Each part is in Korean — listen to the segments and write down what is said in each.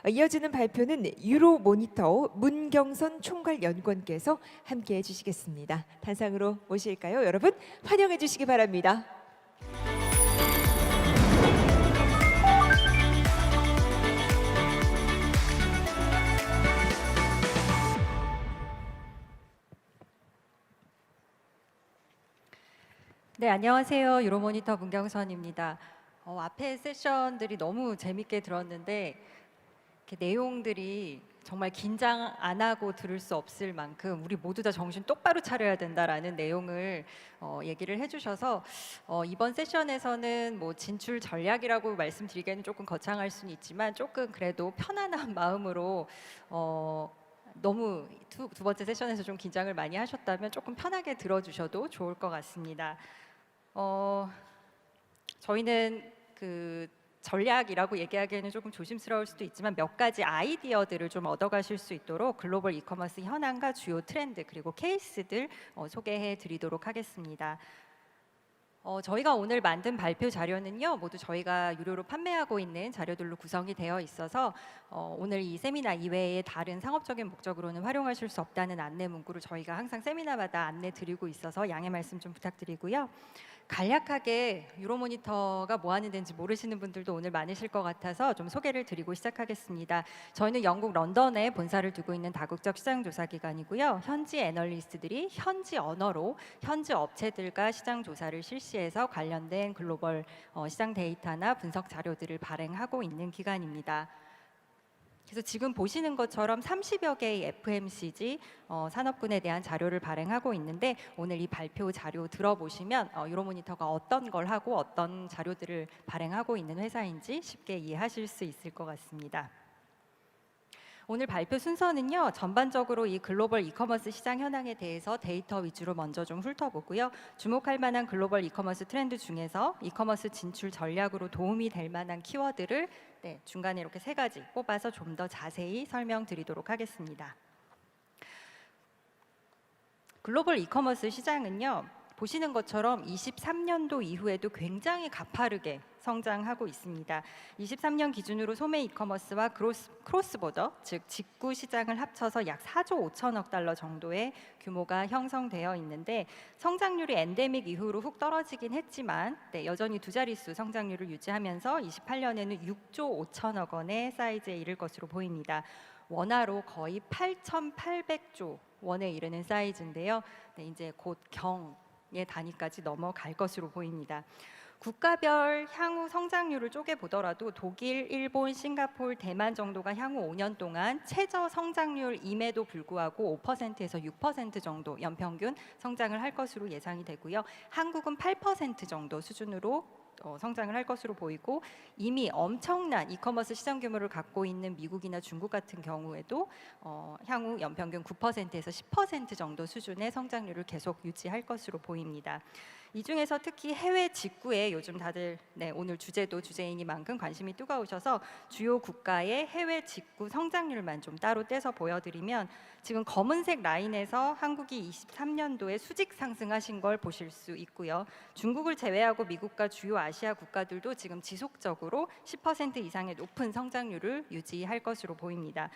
이어지는 발표는 유로 모니터 문경선 총괄연구원께서 함께해 주시겠습니다. 단상으로 모실까요? 여러분 환영해 주시기 바랍니다. 네, 안녕하세요. 유로모니터 문경선입니다. 앞에 세션들이 너무 재밌게 들었는데 이렇게 내용들이 정말 긴장 안 하고 들을 수 없을 만큼 우리 모두 다 정신 똑바로 차려야 된다라는 내용을 얘기를 해주셔서 이번 세션에서는 뭐 진출 전략이라고 말씀드리기에는 조금 거창할 수는 있지만 조금 그래도 편안한 마음으로 너무 두 번째 세션에서 좀 긴장을 많이 하셨다면 조금 편하게 들어주셔도 좋을 것 같습니다. 저희는 그 전략이라고 얘기하기에는 조금 조심스러울 수도 있지만 몇 가지 아이디어들을 좀 얻어가실 수 있도록 글로벌 이커머스 현황과 주요 트렌드 그리고 케이스들 소개해 드리도록 하겠습니다. 저희가 오늘 만든 발표 자료는요, 모두 저희가 유료로 판매하고 있는 자료들로 구성이 되어 있어서 오늘 이 세미나 이외에 다른 상업적인 목적으로는 활용하실 수 없다는 안내 문구를 저희가 항상 세미나마다 안내 드리고 있어서 양해 말씀 좀 부탁드리고요. 간략하게 유로모니터가 뭐 하는 데인지 모르시는 분들도 오늘 많으실 것 같아서 좀 소개를 드리고 시작하겠습니다. 저희는 영국 런던에 본사를 두고 있는 다국적 시장조사기관이고요. 현지 애널리스트들이 현지 언어로 현지 업체들과 시장조사를 실시해서 관련된 글로벌 시장 데이터나 분석 자료들을 발행하고 있는 기관입니다. 그래서 지금 보시는 것처럼 30여 개의 FMCG 산업군에 대한 자료를 발행하고 있는데 오늘 이 발표 자료 들어보시면 유로모니터가 어떤 걸 하고 어떤 자료들을 발행하고 있는 회사인지 쉽게 이해하실 수 있을 것 같습니다. 오늘 발표 순서는요, 전반적으로 이 글로벌 이커머스 시장 현황에 대해서 데이터 위주로 먼저 좀 훑어보고요. 주목할 만한 글로벌 이커머스 트렌드 중에서 이커머스 진출 전략으로 도움이 될 만한 키워드를 중간에 이렇게 세 가지 뽑아서 좀 더 자세히 설명드리도록 하겠습니다. 글로벌 이커머스 시장은요, 보시는 것처럼 23년도 이후에도 굉장히 가파르게 성장하고 있습니다. 23년 기준으로 소매 이커머스와 크로스보더, 즉 직구 시장을 합쳐서 약 4조 5천억 달러 정도의 규모가 형성되어 있는데 성장률이 엔데믹 이후로 훅 떨어지긴 했지만 여전히 두 자릿수 성장률을 유지하면서 28년에는 6조 5천억 원의 사이즈에 이를 것으로 보입니다. 원화로 거의 8,800조 원에 이르는 사이즈인데요. 이제 곧 경의 단위까지 넘어갈 것으로 보입니다. 국가별 향후 성장률을 쪼개 보더라도 독일, 일본, 싱가포르, 대만 정도가 향후 5년 동안 최저 성장률임에도 불구하고 5%에서 6% 정도 연평균 성장을 할 것으로 예상이 되고요. 한국은 8% 정도 수준으로 성장을 할 것으로 보이고 이미 엄청난 이커머스 시장 규모를 갖고 있는 미국이나 중국 같은 경우에도 향후 연평균 9%에서 10% 정도 수준의 성장률을 계속 유지할 것으로 보입니다. 이 중에서 특히 해외 직구에 요즘 다들 오늘 주제도 주제이니만큼 관심이 뜨거우셔서 주요 국가의 해외 직구 성장률만 좀 따로 떼서 보여드리면 지금 검은색 라인에서 한국이 23년도에 수직 상승하신 걸 보실 수 있고요. 중국을 제외하고 미국과 주요 아시아 국가들도 지금 지속적으로 10% 이상의 높은 성장률을 유지할 것으로 보입니다.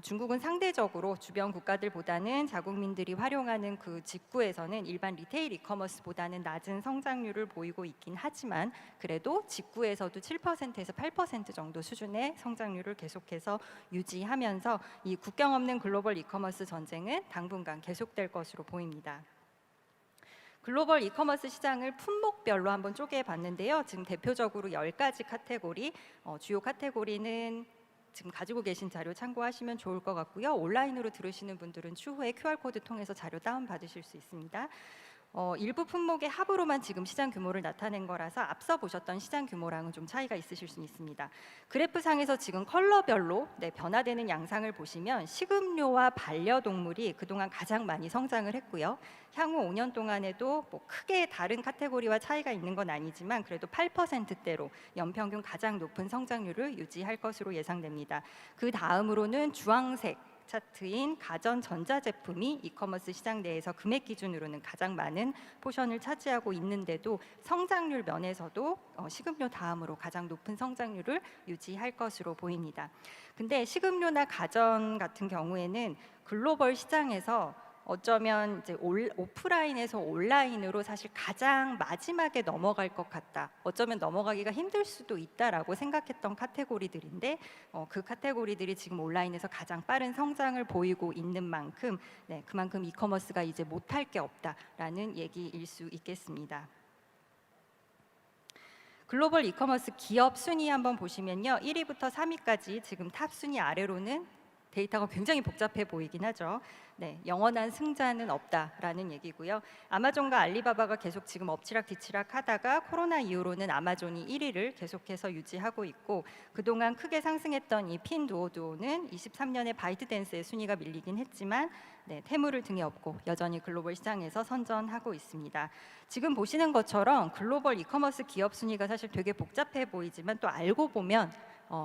중국은 상대적으로 주변 국가들보다는 자국민들이 활용하는 그 직구에서는 일반 리테일 이커머스보다는 낮은 성장률을 보이고 있긴 하지만 그래도 직구에서도 7%에서 8% 정도 수준의 성장률을 계속해서 유지하면서 이 국경 없는 글로벌 이커머스 전쟁은 당분간 계속될 것으로 보입니다. 글로벌 이커머스 시장을 품목별로 한번 쪼개 봤는데요. 지금 대표적으로 10가지 카테고리, 주요 카테고리는 지금 가지고 계신 자료 참고하시면 좋을 것 같고요. 온라인으로 들으시는 분들은 추후에 QR코드 통해서 자료 다운받으실 수 있습니다. 일부 품목의 합으로만 지금 시장 규모를 나타낸 거라서 앞서 보셨던 시장 규모랑은 좀 차이가 있으실 수 있습니다. 그래프상에서 지금 컬러별로 변화되는 양상을 보시면 식음료와 반려동물이 그동안 가장 많이 성장을 했고요. 향후 5년 동안에도 크게 다른 카테고리와 차이가 있는 건 아니지만 그래도 8%대로 연평균 가장 높은 성장률을 유지할 것으로 예상됩니다. 그 다음으로는 주황색 차트인 가전 전자제품이 이커머스 시장 내에서 금액 기준으로는 가장 많은 포션을 차지하고 있는데도 성장률 면에서도 식음료 다음으로 가장 높은 성장률을 유지할 것으로 보입니다. 근데 식음료나 가전 같은 경우에는 글로벌 시장에서 어쩌면 이제 오프라인에서 온라인으로 사실 가장 마지막에 넘어갈 것 같다. 어쩌면 넘어가기가 힘들 수도 있다라고 생각했던 카테고리들인데 그 카테고리들이 지금 온라인에서 가장 빠른 성장을 보이고 있는 만큼 그만큼 이커머스가 이제 못할 게 없다라는 얘기일 수 있겠습니다. 글로벌 이커머스 기업 순위 한번 보시면요. 1위부터 3위까지 지금 탑 순위 아래로는 데이터가 굉장히 복잡해 보이긴 하죠. 영원한 승자는 없다라는 얘기고요. 아마존과 알리바바가 계속 지금 엎치락뒤치락 하다가 코로나 이후로는 아마존이 1위를 계속해서 유지하고 있고 그동안 크게 상승했던 이 핀두오두오는 23년에 바이트댄스의 순위가 밀리긴 했지만 태물을 등에 업고 여전히 글로벌 시장에서 선전하고 있습니다. 지금 보시는 것처럼 글로벌 이커머스 기업 순위가 사실 되게 복잡해 보이지만 또 알고 보면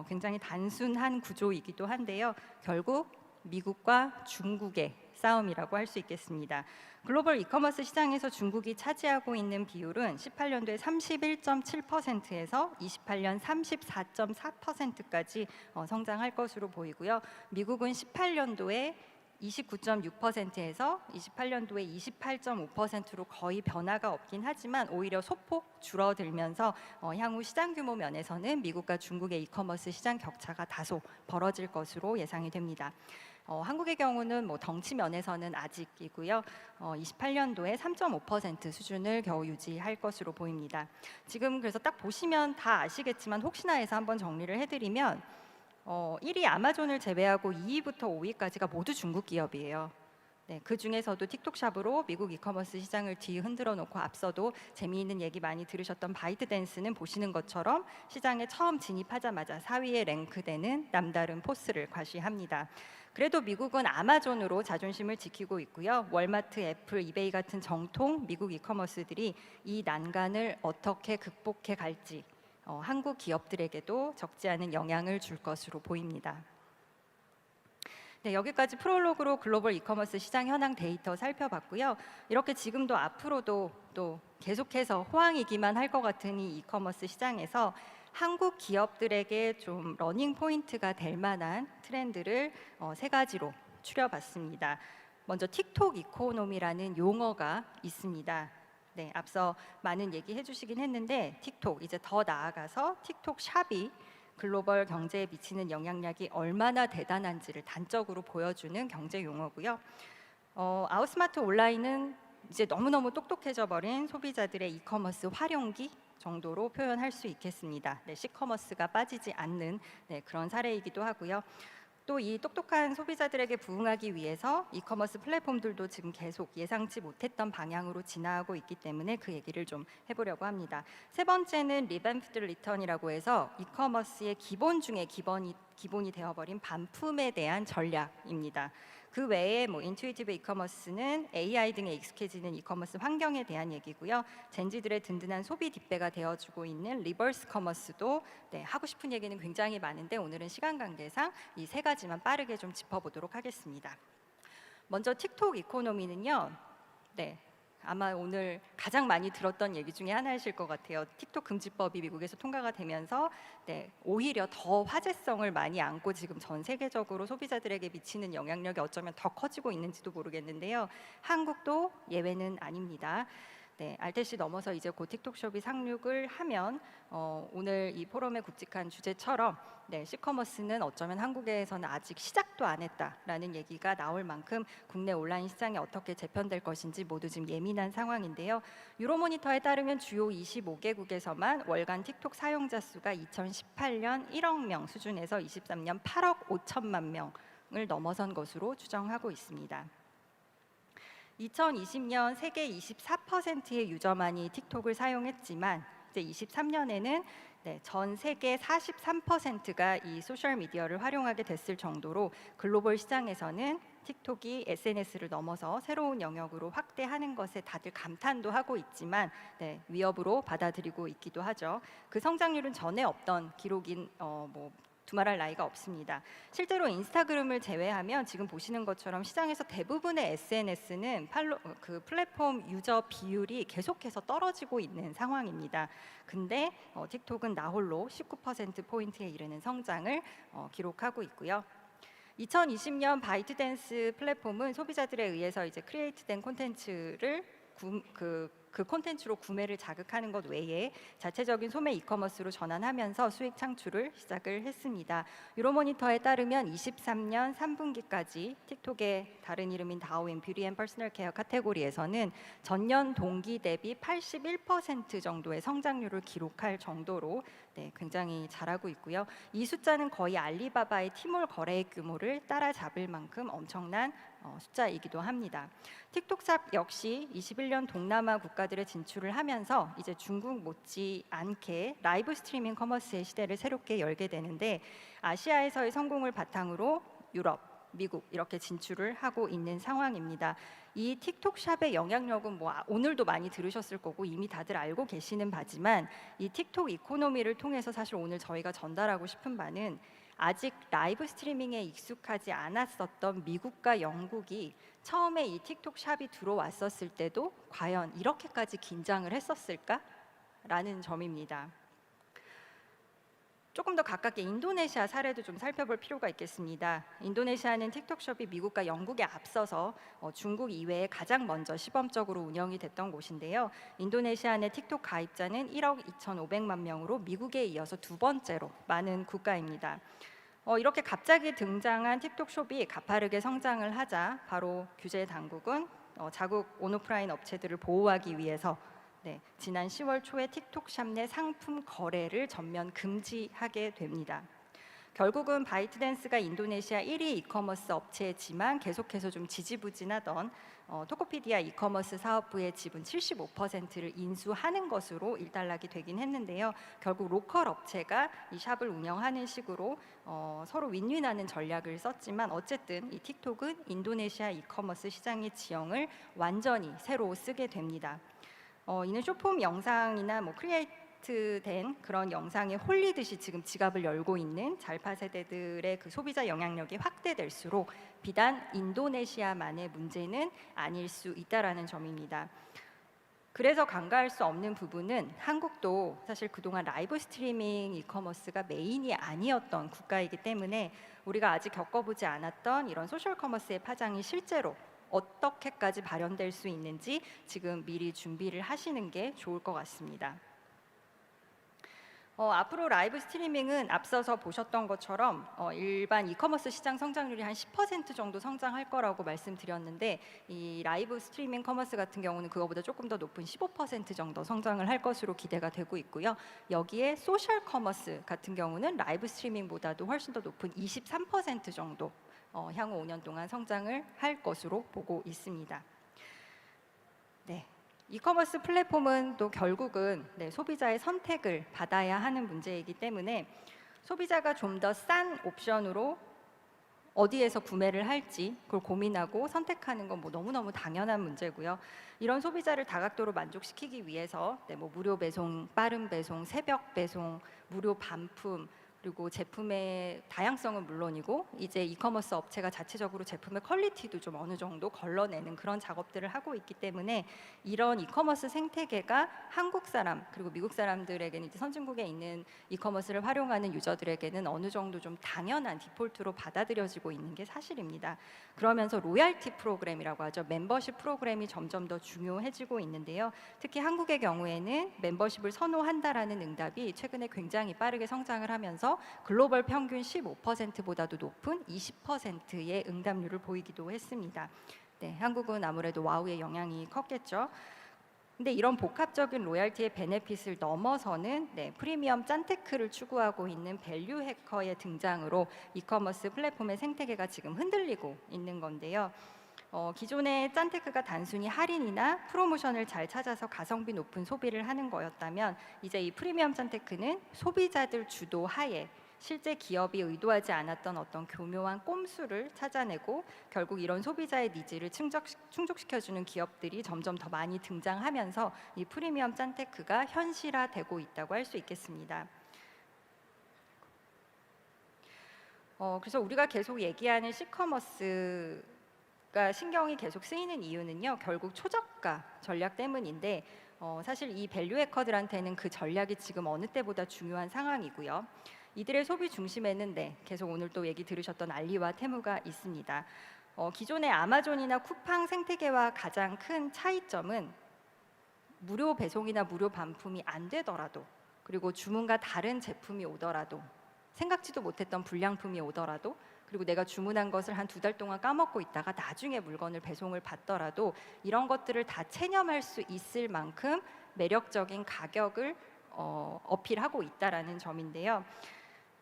굉장히 단순한 구조이기도 한데요. 결국 미국과 중국의 싸움이라고 할 수 있겠습니다. 글로벌 이커머스 시장에서 중국이 차지하고 있는 비율은 18년도에 31.7%에서 28년 34.4%까지 성장할 것으로 보이고요. 미국은 18년도에 29.6%에서 28년도에 28.5%로 거의 변화가 없긴 하지만 오히려 소폭 줄어들면서 향후 시장 규모 면에서는 미국과 중국의 이커머스 시장 격차가 다소 벌어질 것으로 예상이 됩니다. 한국의 경우는 덩치 면에서는 아직이고요. 28년도에 3.5% 수준을 겨우 유지할 것으로 보입니다. 지금 그래서 딱 보시면 다 아시겠지만 혹시나 해서 한번 정리를 해드리면 1위 아마존을 제외하고 2위부터 5위까지가 모두 중국 기업이에요. 그 중에서도 틱톡샵으로 미국 이커머스 시장을 뒤흔들어 놓고 앞서도 재미있는 얘기 많이 들으셨던 바이트댄스는 보시는 것처럼 시장에 처음 진입하자마자 4위에 랭크되는 남다른 포스를 과시합니다. 그래도 미국은 아마존으로 자존심을 지키고 있고요. 월마트, 애플, 이베이 같은 정통 미국 이커머스들이 이 난간을 어떻게 극복해 갈지 한국 기업들에게도 적지 않은 영향을 줄 것으로 보입니다. 여기까지 프롤로그로 글로벌 이커머스 시장 현황 데이터 살펴봤고요. 이렇게 지금도 앞으로도 또 계속해서 호황이기만 할 것 같은 이 이커머스 시장에서 한국 기업들에게 좀 러닝 포인트가 될 만한 트렌드를 세 가지로 추려봤습니다. 먼저 틱톡 이코노미라는 용어가 있습니다. 앞서 많은 얘기 해주시긴 했는데 틱톡 이제 더 나아가서 틱톡 샵이 글로벌 경제에 미치는 영향력이 얼마나 대단한지를 단적으로 보여주는 경제 용어고요. 아웃스마트 온라인은 이제 너무너무 똑똑해져 버린 소비자들의 이커머스 활용기 정도로 표현할 수 있겠습니다. 시커머스가 빠지지 않는 그런 사례이기도 하고요. 또 이 똑똑한 소비자들에게 부응하기 위해서 이커머스 플랫폼들도 지금 계속 예상치 못했던 방향으로 진화하고 있기 때문에 그 얘기를 좀 해보려고 합니다. 세 번째는 리밴프드 리턴이라고 해서 이커머스의 기본 중에 기본이 되어버린 반품에 대한 전략입니다. 그 외에 인투이티브 이커머스는 AI 등에 익숙해지는 이커머스 환경에 대한 얘기고요. 젠지들의 든든한 소비 뒷배가 되어주고 있는 리버스 커머스도 하고 싶은 얘기는 굉장히 많은데 오늘은 시간 관계상 이 세 가지만 빠르게 좀 짚어보도록 하겠습니다. 먼저 틱톡 이코노미는요. 아마 오늘 가장 많이 들었던 얘기 중에 하나이실 것 같아요. 틱톡 금지법이 미국에서 통과가 되면서 오히려 더 화제성을 많이 안고 지금 전 세계적으로 소비자들에게 미치는 영향력이 어쩌면 더 커지고 있는지도 모르겠는데요. 한국도 예외는 아닙니다. 알테시 넘어서 이제 곧 틱톡숍이 상륙을 하면 오늘 이 포럼의 굵직한 주제처럼 시커머스는 어쩌면 한국에서는 아직 시작도 안 했다라는 얘기가 나올 만큼 국내 온라인 시장이 어떻게 재편될 것인지 모두 지금 예민한 상황인데요. 유로모니터에 따르면 주요 25개국에서만 월간 틱톡 사용자 수가 2018년 1억 명 수준에서 23년 8억 5천만 명을 넘어선 것으로 추정하고 있습니다. 2020년 세계 24%의 유저만이 틱톡을 사용했지만 이제 23년에는 전 세계 43%가 이 소셜 미디어를 활용하게 됐을 정도로 글로벌 시장에서는 틱톡이 SNS를 넘어서 새로운 영역으로 확대하는 것에 다들 감탄도 하고 있지만 위협으로 받아들이고 있기도 하죠. 그 성장률은 전에 없던 기록인 두말할 나위가 없습니다. 실제로 인스타그램을 제외하면 지금 보시는 것처럼 시장에서 대부분의 SNS는 그 플랫폼 유저 비율이 계속해서 떨어지고 있는 상황입니다. 근데 틱톡은 나홀로 19%포인트에 이르는 성장을 기록하고 있고요. 2020년 바이트댄스 플랫폼은 소비자들에 의해서 이제 크리에이트된 콘텐츠를 그 콘텐츠로 구매를 자극하는 것 외에 자체적인 소매 이커머스로 전환하면서 수익 창출을 시작을 했습니다. 유로모니터에 따르면 23년 3분기까지 틱톡의 다른 이름인 다오인 뷰티 앤 퍼스널 케어 카테고리에서는 전년 동기 대비 81% 정도의 성장률을 기록할 정도로 굉장히 잘하고 있고요. 이 숫자는 거의 알리바바의 티몰 거래액 규모를 따라잡을 만큼 엄청난 숫자이기도 합니다. 틱톡샵 역시 21년 동남아 국가들에 진출을 하면서 이제 중국 못지않게 라이브 스트리밍 커머스의 시대를 새롭게 열게 되는데 아시아에서의 성공을 바탕으로 유럽, 미국 이렇게 진출을 하고 있는 상황입니다. 이 틱톡샵의 영향력은 오늘도 많이 들으셨을 거고 이미 다들 알고 계시는 바지만 이 틱톡 이코노미를 통해서 사실 오늘 저희가 전달하고 싶은 바는 아직 라이브 스트리밍에 익숙하지 않았었던 미국과 영국이 처음에 이 틱톡 샵이 들어왔었을 때도 과연 이렇게까지 긴장을 했었을까라는 점입니다. 조금 더 가깝게 인도네시아 사례도 좀 살펴볼 필요가 있겠습니다. 인도네시아는 틱톡 숍이 미국과 영국에 앞서서 중국 이외에 가장 먼저 시범적으로 운영이 됐던 곳인데요. 인도네시아 내 틱톡 가입자는 1억 2,500만 명으로 미국에 이어서 두 번째로 많은 국가입니다. 이렇게 갑자기 등장한 틱톡 숍이 가파르게 성장을 하자 바로 규제 당국은 자국 온오프라인 업체들을 보호하기 위해서 지난 10월 초에 틱톡샵 내 상품 거래를 전면 금지하게 됩니다. 결국은 바이트댄스가 인도네시아 1위 이커머스 업체지만 계속해서 좀 지지부진하던 토코피디아 이커머스 사업부의 지분 75%를 인수하는 것으로 일단락이 되긴 했는데요. 결국 로컬 업체가 이 샵을 운영하는 식으로 서로 윈윈하는 전략을 썼지만 어쨌든 이 틱톡은 인도네시아 이커머스 시장의 지형을 완전히 새로 쓰게 됩니다. 이는 쇼폼 영상이나 크리에이트된 그런 영상에 홀리듯이 지금 지갑을 열고 있는 잘파 세대들의 그 소비자 영향력이 확대될수록 비단 인도네시아만의 문제는 아닐 수 있다라는 점입니다. 그래서 간과할 수 없는 부분은 한국도 사실 그동안 라이브 스트리밍 이커머스가 메인이 아니었던 국가이기 때문에 우리가 아직 겪어보지 않았던 이런 소셜 커머스의 파장이 실제로 어떻게까지 발현될 수 있는지 지금 미리 준비를 하시는 게 좋을 것 같습니다. 앞으로 라이브 스트리밍은 앞서서 보셨던 것처럼 일반 이커머스 시장 성장률이 한 10% 정도 성장할 거라고 말씀드렸는데 이 라이브 스트리밍 커머스 같은 경우는 그거보다 조금 더 높은 15% 정도 성장을 할 것으로 기대가 되고 있고요. 여기에 소셜 커머스 같은 경우는 라이브 스트리밍보다도 훨씬 더 높은 23% 정도 향후 5년 동안 성장을 할 것으로 보고 있습니다. 이커머스 플랫폼은 또 결국은 소비자의 선택을 받아야 하는 문제이기 때문에 소비자가 좀 더 싼 옵션으로 어디에서 구매를 할지 그걸 고민하고 선택하는 건 너무너무 당연한 문제고요. 이런 소비자를 다각도로 만족시키기 위해서 무료 배송, 빠른 배송, 새벽 배송, 무료 반품 그리고 제품의 다양성은 물론이고 이제 이커머스 업체가 자체적으로 제품의 퀄리티도 좀 어느 정도 걸러내는 그런 작업들을 하고 있기 때문에 이런 이커머스 생태계가 한국 사람 그리고 미국 사람들에게는 이제 선진국에 있는 이커머스를 활용하는 유저들에게는 어느 정도 좀 당연한 디폴트로 받아들여지고 있는 게 사실입니다. 그러면서 로얄티 프로그램이라고 하죠. 멤버십 프로그램이 점점 더 중요해지고 있는데요. 특히 한국의 경우에는 멤버십을 선호한다라는 응답이 최근에 굉장히 빠르게 성장을 하면서 글로벌 평균 15%보다도 높은 20%의 응답률을 보이기도 했습니다. 한국은 아무래도 와우의 영향이 컸겠죠. 근데 이런 복합적인 로얄티의 베네핏을 넘어서는 프리미엄 짠테크를 추구하고 있는 밸류 해커의 등장으로 이커머스 플랫폼의 생태계가 지금 흔들리고 있는 건데요. 기존의 짠테크가 단순히 할인이나 프로모션을 잘 찾아서 가성비 높은 소비를 하는 거였다면 이제 이 프리미엄 짠테크는 소비자들 주도 하에 실제 기업이 의도하지 않았던 어떤 교묘한 꼼수를 찾아내고 결국 이런 소비자의 니즈를 충족시켜주는 기업들이 점점 더 많이 등장하면서 이 프리미엄 짠테크가 현실화되고 있다고 할 수 있겠습니다. 그래서 우리가 계속 얘기하는 시커머스가 신경이 계속 쓰이는 이유는요, 결국 초저가 전략 때문인데 사실 이 밸류 해커들한테는 그 전략이 지금 어느 때보다 중요한 상황이고요. 이들의 소비 중심에는 계속 오늘 또 얘기 들으셨던 알리와 테무가 있습니다. 기존의 아마존이나 쿠팡 생태계와 가장 큰 차이점은 무료 배송이나 무료 반품이 안 되더라도, 그리고 주문과 다른 제품이 오더라도, 생각지도 못했던 불량품이 오더라도, 그리고 내가 주문한 것을 한 2달 동안 까먹고 있다가 나중에 물건을 배송을 받더라도 이런 것들을 다 체념할 수 있을 만큼 매력적인 가격을 어필하고 있다라는 점인데요.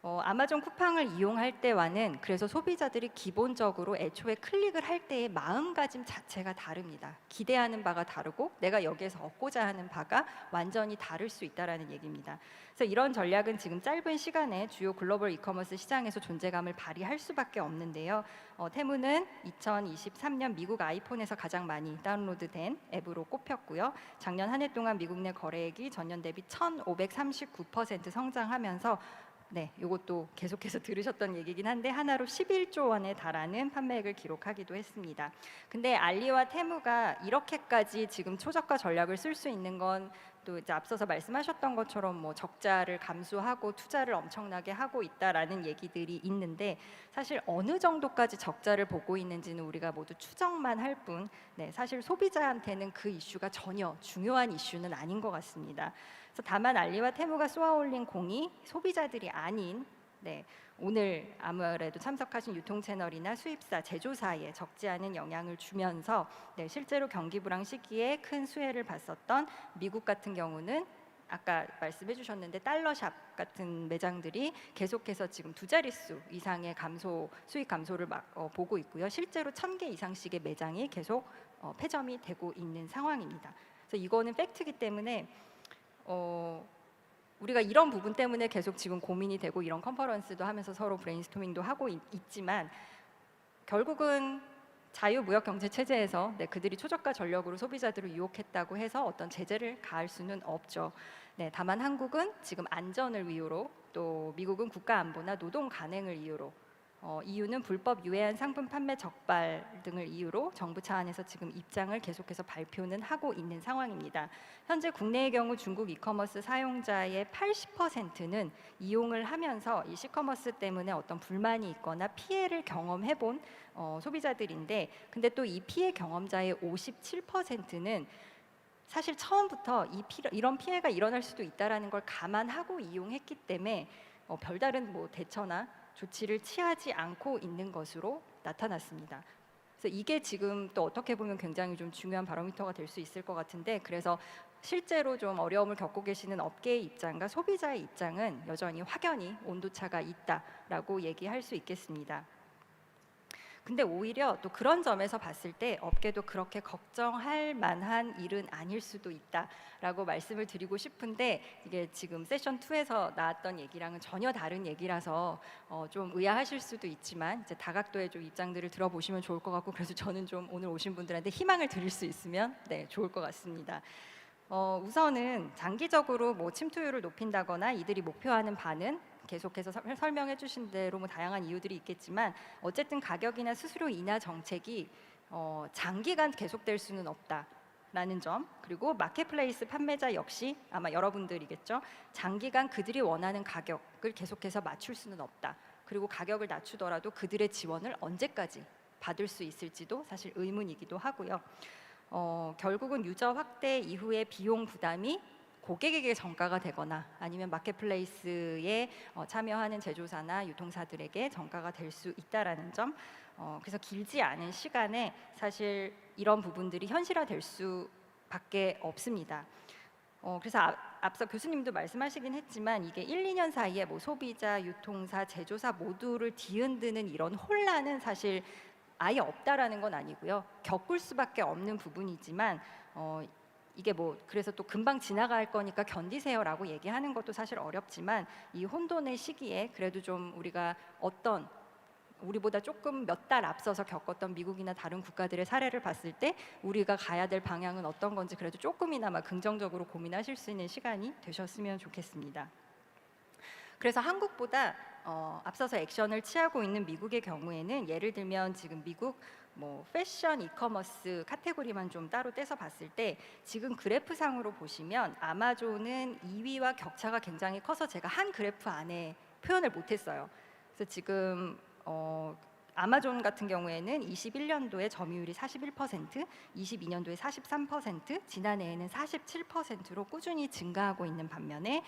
아마존 쿠팡을 이용할 때와는 그래서 소비자들이 기본적으로 애초에 클릭을 할 때의 마음가짐 자체가 다릅니다. 기대하는 바가 다르고 내가 여기에서 얻고자 하는 바가 완전히 다를 수 있다라는 얘기입니다. 그래서 이런 전략은 지금 짧은 시간에 주요 글로벌 이커머스 시장에서 존재감을 발휘할 수밖에 없는데요. 테무는 2023년 미국 아이폰에서 가장 많이 다운로드된 앱으로 꼽혔고요. 작년 한 해 동안 미국 내 거래액이 전년 대비 1,539% 성장하면서 이것도 계속해서 들으셨던 얘기긴 한데 하나로 11조 원에 달하는 판매액을 기록하기도 했습니다. 근데 알리와 테무가 이렇게까지 지금 초저가 전략을 쓸 수 있는 건 또 이제 앞서서 말씀하셨던 것처럼 뭐 적자를 감수하고 투자를 엄청나게 하고 있다라는 얘기들이 있는데, 사실 어느 정도까지 적자를 보고 있는지는 우리가 모두 추정만 할 뿐, 사실 소비자한테는 그 이슈가 전혀 중요한 이슈는 아닌 것 같습니다. 그래서 다만 알리와 테무가 쏘아올린 공이 소비자들이 아닌 오늘 아무래도 참석하신 유통채널이나 수입사, 제조사에 적지 않은 영향을 주면서 실제로 경기 불황 시기에 큰 수혜를 봤었던 미국 같은 경우는 아까 말씀해 주셨는데 달러샵 같은 매장들이 계속해서 지금 2자릿수 이상의 수익 감소를 보고 있고요. 실제로 1,000개 이상씩의 매장이 계속 폐점이 되고 있는 상황입니다. 그래서 이거는 팩트이기 때문에 우리가 이런 부분 때문에 계속 지금 고민이 되고 이런 컨퍼런스도 하면서 서로 브레인스토밍도 하고 있지만, 결국은 자유무역 경제 체제에서 그들이 초저가 전략으로 소비자들을 유혹했다고 해서 어떤 제재를 가할 수는 없죠. 다만 한국은 지금 안전을 이유로, 또 미국은 국가 안보나 노동 간행을 이유로, EU는 불법 유해한 상품 판매 적발 등을 이유로 정부 차원에서 지금 입장을 계속해서 발표는 하고 있는 상황입니다. 현재 국내의 경우 중국 이커머스 사용자의 80%는 이용을 하면서 이 시커머스 때문에 어떤 불만이 있거나 피해를 경험해본 소비자들인데, 근데 또 이 피해 경험자의 57%는 사실 처음부터 이런 피해가 일어날 수도 있다라는 걸 감안하고 이용했기 때문에 별다른 대처나 조치를 취하지 않고 있는 것으로 나타났습니다. 그래서 이게 지금 또 어떻게 보면 굉장히 좀 중요한 바로미터가 될 수 있을 것 같은데, 그래서 실제로 좀 어려움을 겪고 계시는 업계의 입장과 소비자의 입장은 여전히 확연히 온도차가 있다라고 얘기할 수 있겠습니다. 근데 오히려 또 그런 점에서 봤을 때 업계도 그렇게 걱정할 만한 일은 아닐 수도 있다라고 말씀을 드리고 싶은데, 이게 지금 세션 2에서 나왔던 얘기랑은 전혀 다른 얘기라서 좀 의아하실 수도 있지만 이제 다각도의 좀 입장들을 들어보시면 좋을 것 같고, 그래서 저는 좀 오늘 오신 분들한테 희망을 드릴 수 있으면 좋을 것 같습니다. 우선은 장기적으로 침투율을 높인다거나 이들이 목표하는 바는 계속해서 설명해 주신 대로 다양한 이유들이 있겠지만, 어쨌든 가격이나 수수료 인하 정책이 장기간 계속될 수는 없다라는 점, 그리고 마켓플레이스 판매자 역시 아마 여러분들이겠죠. 장기간 그들이 원하는 가격을 계속해서 맞출 수는 없다. 그리고 가격을 낮추더라도 그들의 지원을 언제까지 받을 수 있을지도 사실 의문이기도 하고요. 결국은 유저 확대 이후의 비용 부담이 고객에게 전가가 되거나 아니면 마켓플레이스에 참여하는 제조사나 유통사들에게 전가가 될 수 있다라는 점, 그래서 길지 않은 시간에 사실 이런 부분들이 현실화될 수밖에 없습니다. 그래서 앞서 교수님도 말씀하시긴 했지만 이게 1, 2년 사이에 소비자, 유통사, 제조사 모두를 뒤흔드는 이런 혼란은 사실 아예 없다라는 건 아니고요. 겪을 수밖에 없는 부분이지만 이게 그래서 또 금방 지나갈 거니까 견디세요라고 얘기하는 것도 사실 어렵지만, 이 혼돈의 시기에 그래도 좀 우리가 우리보다 조금 몇 달 앞서서 겪었던 미국이나 다른 국가들의 사례를 봤을 때 우리가 가야 될 방향은 어떤 건지 그래도 조금이나마 긍정적으로 고민하실 수 있는 시간이 되셨으면 좋겠습니다. 그래서 한국보다 앞서서 액션을 취하고 있는 미국의 경우에는 예를 들면 지금 미국 패션 이커머스 카테고리만 좀 따로 떼서 봤을 때 지금 그래프상으로 보시면 아마존은 2위와 격차가 굉장히 커서 제가 한 그래프 안에 표현을 못했어요. 그래서 지금 아마존 같은 경우에는 21년도에 점유율이 41%, 22년도에 43%, 지난해에는 47%로 꾸준히 증가하고 있는 반면에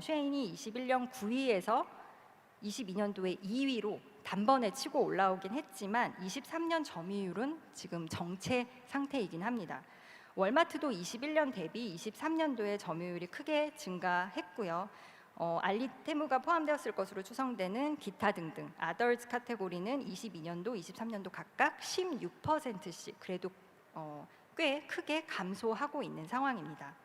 쉐인이 21년 9위에서 22년도에 2위로 단번에 치고 올라오긴 했지만 23년 점유율은 지금 정체 상태이긴 합니다. 월마트도 21년 대비 23년도에 점유율이 크게 증가했고요. 알리테무가 포함되었을 것으로 추정되는 기타 등등 아더스 카테고리는 22년도, 23년도 각각 16%씩 그래도 꽤 크게 감소하고 있는 상황입니다.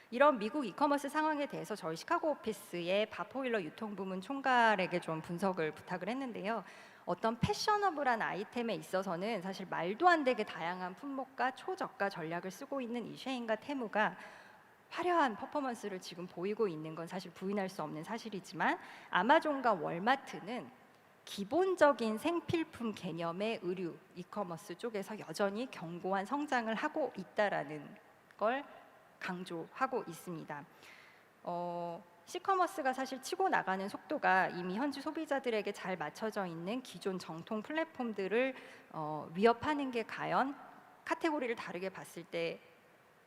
이런 미국 이커머스 상황에 대해서 저희 시카고 오피스의 바포일러 유통부문 총괄에게 좀 분석을 부탁을 했는데요. 어떤 패셔너블한 아이템에 있어서는 사실 말도 안 되게 다양한 품목과 초저가 전략을 쓰고 있는 이 쉐인과 테무가 화려한 퍼포먼스를 지금 보이고 있는 건 사실 부인할 수 없는 사실이지만 아마존과 월마트는 기본적인 생필품 개념의 의류 이커머스 쪽에서 여전히 견고한 성장을 하고 있다라는 걸 강조하고 있습니다. 시커머스가 사실 치고 나가는 속도가 이미 현지 소비자들에게 잘 맞춰져 있는 기존 정통 플랫폼들을 위협하는 게 과연 카테고리를 다르게 봤을 때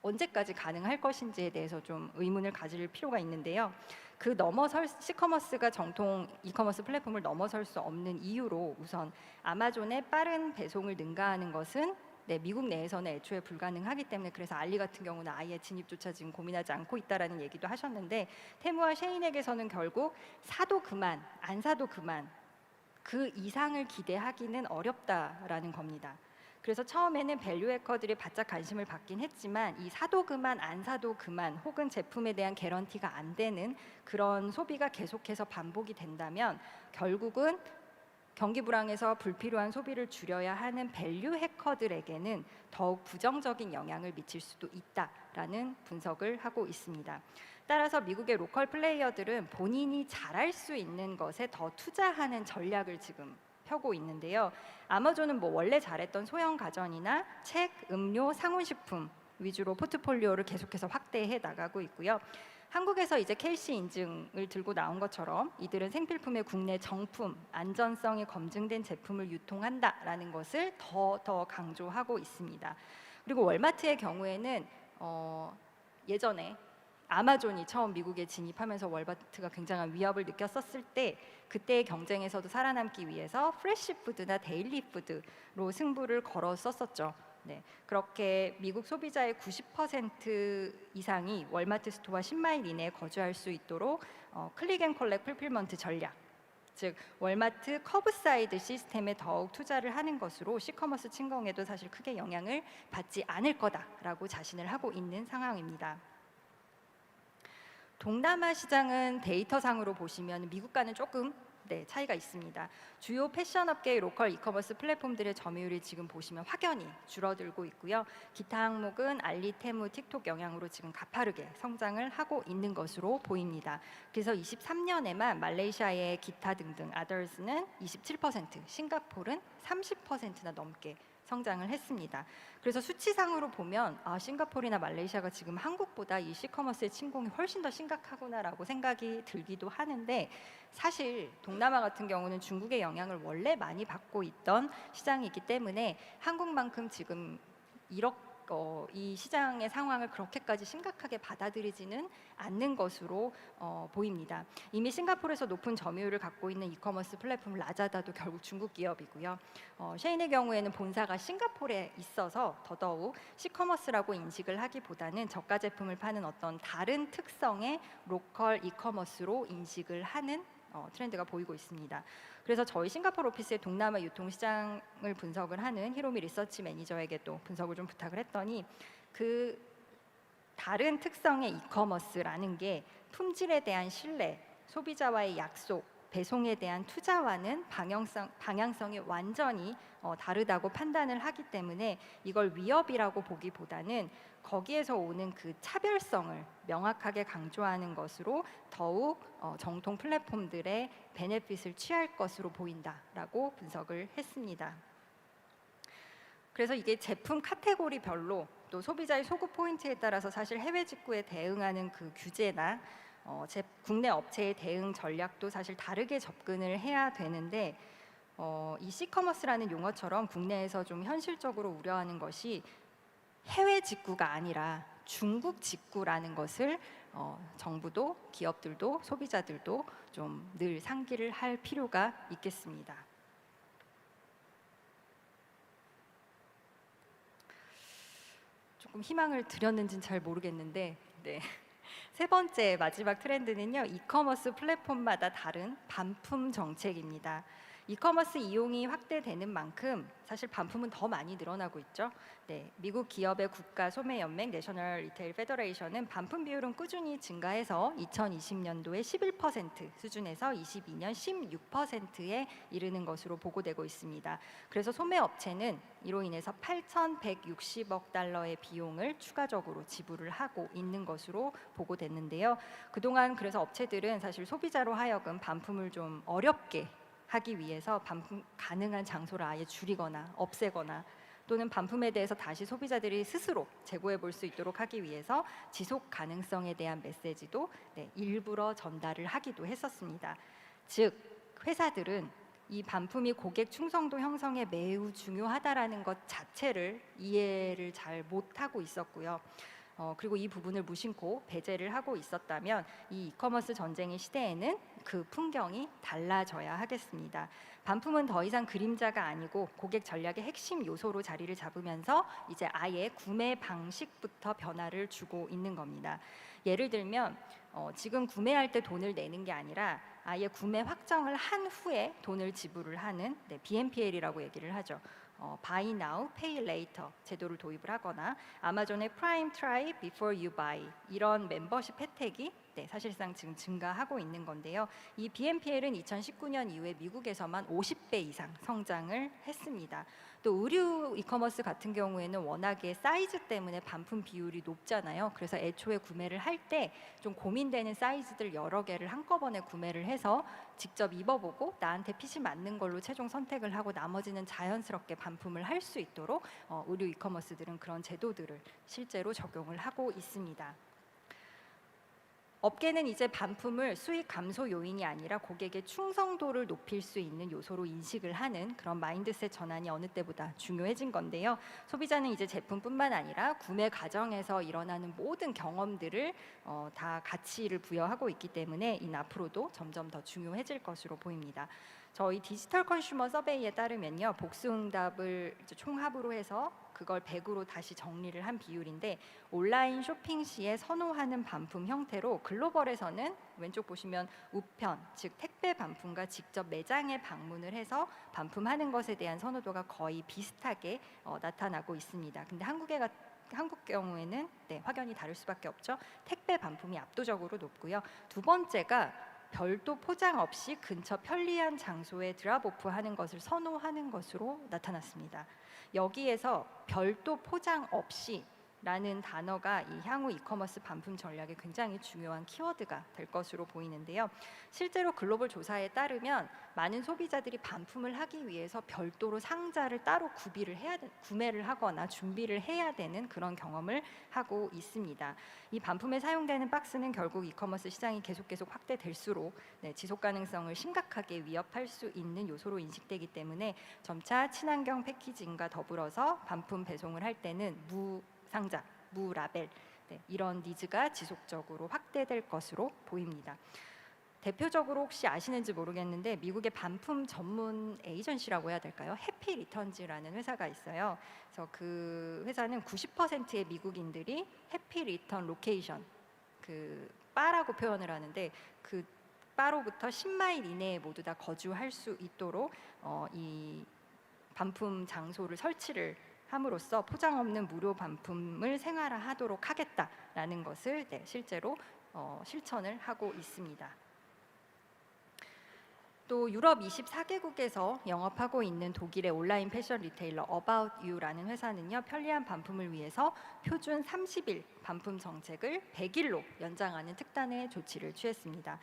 언제까지 가능할 것인지에 대해서 좀 의문을 가질 필요가 있는데요. 그 넘어설 시커머스가 정통 이커머스 플랫폼을 넘어설 수 없는 이유로 우선 아마존의 빠른 배송을 능가하는 것은 미국 내에서는 애초에 불가능하기 때문에 그래서 알리 같은 경우는 아예 진입조차 지금 고민하지 않고 있다라는 얘기도 하셨는데 테무와 쉐인에게서는 결국 사도 그만, 안 사도 그만 그 이상을 기대하기는 어렵다라는 겁니다. 그래서 처음에는 밸류 해커들이 바짝 관심을 받긴 했지만 이 사도 그만, 안 사도 그만 혹은 제품에 대한 개런티가 안 되는 그런 소비가 계속해서 반복이 된다면 결국은 경기 불황에서 불필요한 소비를 줄여야 하는 밸류 해커들에게는 더욱 부정적인 영향을 미칠 수도 있다라는 분석을 하고 있습니다. 따라서 미국의 로컬 플레이어들은 본인이 잘할 수 있는 것에 더 투자하는 전략을 지금 펴고 있는데요. 아마존은 원래 잘했던 소형 가전이나 책, 음료, 상온식품 위주로 포트폴리오를 계속해서 확대해 나가고 있고요. 한국에서 이제 KC 인증을 들고 나온 것처럼 이들은 생필품의 국내 정품, 안전성이 검증된 제품을 유통한다라는 것을 더 강조하고 있습니다. 그리고 월마트의 경우에는 예전에 아마존이 처음 미국에 진입하면서 월마트가 굉장한 위협을 느꼈었을 때 그때의 경쟁에서도 살아남기 위해서 프레시푸드나 데일리푸드로 승부를 걸었었죠. 그렇게 미국 소비자의 90% 이상이 월마트 스토어 10마일 이내에 거주할 수 있도록 클릭 앤 컬렉트 풀필먼트 전략, 즉 월마트 커브사이드 시스템에 더욱 투자를 하는 것으로 시커머스 침공에도 사실 크게 영향을 받지 않을 거다라고 자신을 하고 있는 상황입니다. 동남아 시장은 데이터상으로 보시면 미국과는 조금 차이가 있습니다. 주요 패션 업계의 로컬 이커머스 플랫폼들의 점유율이 지금 보시면 확연히 줄어들고 있고요. 기타 항목은 알리, 테무, 틱톡 영향으로 지금 가파르게 성장을 하고 있는 것으로 보입니다. 그래서 23년에만 말레이시아의 기타 등등 아더스는 27%, 싱가포르는 30%나 넘게 성장을 했습니다. 그래서 수치상으로 보면 싱가포르나 말레이시아가 지금 한국보다 이 시커머스의 침공이 훨씬 더 심각하구나라고 생각이 들기도 하는데 사실 동남아 같은 경우는 중국의 영향을 원래 많이 받고 있던 시장이기 때문에 한국만큼 지금 이 시장의 상황을 그렇게까지 심각하게 받아들이지는 않는 것으로 보입니다. 이미 싱가포르에서 높은 점유율을 갖고 있는 이커머스 플랫폼 라자다도 결국 중국 기업이고요. 쉐인의 경우에는 본사가 싱가포르에 있어서 더더욱 시커머스라고 인식을 하기보다는 저가 제품을 파는 어떤 다른 특성의 로컬 이커머스로 인식을 하는 트렌드가 보이고 있습니다. 그래서 저희 싱가포르 오피스의 동남아 유통시장을 분석을 하는 히로미 리서치 매니저에게 또 분석을 좀 부탁을 했더니 그 다른 특성의 이커머스라는 게 품질에 대한 신뢰, 소비자와의 약속, 배송에 대한 투자와는 방향성이 완전히 다르다고 판단을 하기 때문에 이걸 위협이라고 보기보다는 거기에서 오는 그 차별성을 명확하게 강조하는 것으로 더욱 정통 플랫폼들의 베네핏을 취할 것으로 보인다라고 분석을 했습니다. 그래서 이게 제품 카테고리별로 또 소비자의 소구 포인트에 따라서 사실 해외 직구에 대응하는 그 규제나 국내 업체의 대응 전략도 사실 다르게 접근을 해야 되는데 이 C커머스라는 용어처럼 국내에서 좀 현실적으로 우려하는 것이 해외 직구가 아니라 중국 직구라는 것을 정부도 기업들도 소비자들도 좀 늘 상기를 할 필요가 있겠습니다. 조금 희망을 드렸는지는 잘 모르겠는데 네. 세 번째 마지막 트렌드는요. 이커머스 플랫폼마다 다른 반품 정책입니다. 이커머스 이용이 확대되는 만큼 사실 반품은 더 많이 늘어나고 있죠. 네, 미국 기업의 국가 소매 연맹 내셔널 리테일 페더레이션은 반품 비율은 꾸준히 증가해서 2020년도에 11% 수준에서 22년 16%에 이르는 것으로 보고되고 있습니다. 그래서 소매 업체는 이로 인해서 8,160억 달러의 비용을 추가적으로 지불을 하고 있는 것으로 보고됐는데요. 그동안 그래서 업체들은 사실 소비자로 하여금 반품을 좀 어렵게 하기 위해서 반품 가능한 장소를 아예 줄이거나 없애거나 또는 반품에 대해서 다시 소비자들이 스스로 재고해 볼 수 있도록 하기 위해서 지속 가능성에 대한 메시지도 일부러 전달을 하기도 했었습니다. 즉 회사들은 이 반품이 고객 충성도 형성에 매우 중요하다라는 것 자체를 이해를 잘 못하고 있었고요. 그리고 이 부분을 무심코 배제를 하고 있었다면 이 이커머스 전쟁의 시대에는 그 풍경이 달라져야 하겠습니다. 반품은 더 이상 그림자가 아니고 고객 전략의 핵심 요소로 자리를 잡으면서 이제 아예 구매 방식부터 변화를 주고 있는 겁니다. 예를 들면 지금 구매할 때 돈을 내는 게 아니라 아예 구매 확정을 한 후에 돈을 지불을 하는 BNPL이라고 얘기를 하죠. Buy Now, Pay Later 제도를 도입을 하거나 아마존의 Prime Try Before You Buy 이런 멤버십 혜택이 사실상 지금 증가하고 있는 건데요. 이 BNPL은 2019년 이후에 미국에서만 50배 이상 성장을 했습니다. 또 의류 이커머스 같은 경우에는 워낙에 사이즈 때문에 반품 비율이 높잖아요. 그래서 애초에 구매를 할 때 좀 고민되는 사이즈들 여러 개를 한꺼번에 구매를 해서 직접 입어보고 나한테 핏이 맞는 걸로 최종 선택을 하고 나머지는 자연스럽게 반품을 할 수 있도록 의류 이커머스들은 그런 제도들을 실제로 적용을 하고 있습니다. 업계는 이제 반품을 수익 감소 요인이 아니라 고객의 충성도를 높일 수 있는 요소로 인식을 하는 그런 마인드셋 전환이 어느 때보다 중요해진 건데요. 소비자는 이제 제품뿐만 아니라 구매 과정에서 일어나는 모든 경험들을 다 가치를 부여하고 있기 때문에 이는 앞으로도 점점 더 중요해질 것으로 보입니다. 저희 디지털 컨슈머 서베이에 따르면요, 복수응답을 이제 총합으로 해서 그걸 100으로 다시 정리를 한 비율인데 온라인 쇼핑 시에 선호하는 반품 형태로 글로벌에서는 왼쪽 보시면 우편, 즉 택배 반품과 직접 매장에 방문을 해서 반품하는 것에 대한 선호도가 거의 비슷하게 나타나고 있습니다. 근데 한국 경우에는 확연히 다를 수밖에 없죠. 택배 반품이 압도적으로 높고요. 두 번째가 별도 포장 없이 근처 편리한 장소에 드랍오프하는 것을 선호하는 것으로 나타났습니다. 여기에서 별도 포장 없이 라는 단어가 이 향후 이커머스 반품 전략에 굉장히 중요한 키워드가 될 것으로 보이는데요. 실제로 글로벌 조사에 따르면 많은 소비자들이 반품을 하기 위해서 별도로 상자를 따로 구매를 하거나 준비를 해야 되는 그런 경험을 하고 있습니다. 이 반품에 사용되는 박스는 결국 이커머스 시장이 계속 확대될수록 지속 가능성을 심각하게 위협할 수 있는 요소로 인식되기 때문에 점차 친환경 패키징과 더불어서 반품 배송을 할 때는 무상자, 무라벨 이런 니즈가 지속적으로 확대될 것으로 보입니다. 대표적으로 혹시 아시는지 모르겠는데 미국의 반품 전문 에이전시라고 해야 될까요? 해피 리턴즈라는 회사가 있어요. 그래서 그 회사는 90%의 미국인들이 해피 리턴 로케이션, 그 바라고 표현을 하는데 그 바로부터 10마일 이내에 모두 다 거주할 수 있도록 이 반품 장소를 설치를 함으로써 포장 없는 무료 반품을 생활화하도록 하겠다라는 것을 실제로 실천을 하고 있습니다. 또 유럽 24개국에서 영업하고 있는 독일의 온라인 패션 리테일러 About You라는 회사는요, 편리한 반품을 위해서 표준 30일 반품 정책을 100일로 연장하는 특단의 조치를 취했습니다.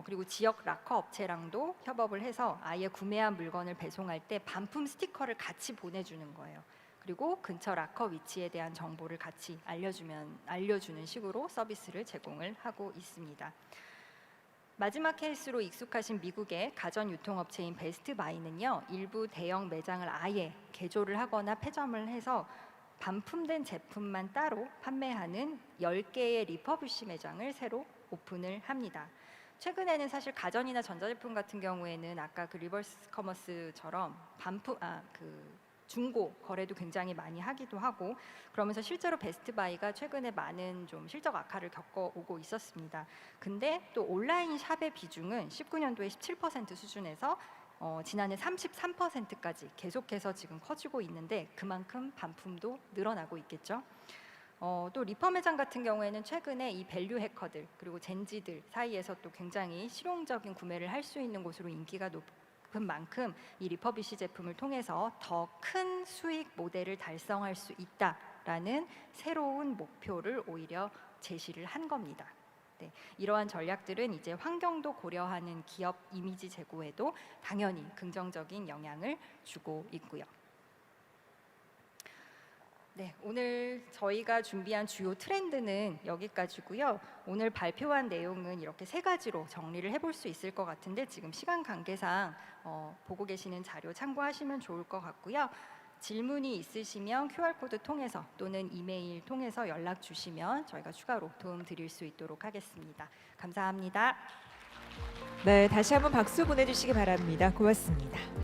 그리고 지역 락커 업체랑도 협업을 해서 아예 구매한 물건을 배송할 때 반품 스티커를 같이 보내주는 거예요. 그리고 근처 락커 위치에 대한 정보를 같이 알려주는 식으로 서비스를 제공을 하고 있습니다. 마지막 케이스로 익숙하신 미국의 가전 유통업체인 베스트바이는요, 일부 대형 매장을 아예 개조를 하거나 폐점을 해서 반품된 제품만 따로 판매하는 10개의 리퍼비쉬 매장을 새로 오픈을 합니다. 최근에는 사실 가전이나 전자제품 같은 경우에는 아까 그 리버스 커머스처럼 중고 거래도 굉장히 많이 하기도 하고, 그러면서 실제로 베스트바이가 최근에 많은 좀 실적 악화를 겪어오고 있었습니다. 근데 또 온라인 샵의 비중은 19년도에 17% 수준에서 지난해 33%까지 계속해서 지금 커지고 있는데, 그만큼 반품도 늘어나고 있겠죠. 또 리퍼 매장 같은 경우에는 최근에 이 밸류 해커들 그리고 젠지들 사이에서 또 굉장히 실용적인 구매를 할 수 있는 곳으로 인기가 높은 만큼 이 리퍼비쉬 제품을 통해서 더 큰 수익 모델을 달성할 수 있다라는 새로운 목표를 오히려 제시를 한 겁니다. 네, 이러한 전략들은 이제 환경도 고려하는 기업 이미지 제고에도 당연히 긍정적인 영향을 주고 있고요. 네, 오늘 저희가 준비한 주요 트렌드는 여기까지고요. 오늘 발표한 내용은 이렇게 세 가지로 정리를 해볼 수 있을 것 같은데, 지금 시간 관계상 보고 계시는 자료 참고하시면 좋을 것 같고요. 질문이 있으시면 QR코드 통해서 또는 이메일 통해서 연락 주시면 저희가 추가로 도움 드릴 수 있도록 하겠습니다. 감사합니다. 네, 다시 한번 박수 보내주시기 바랍니다. 고맙습니다.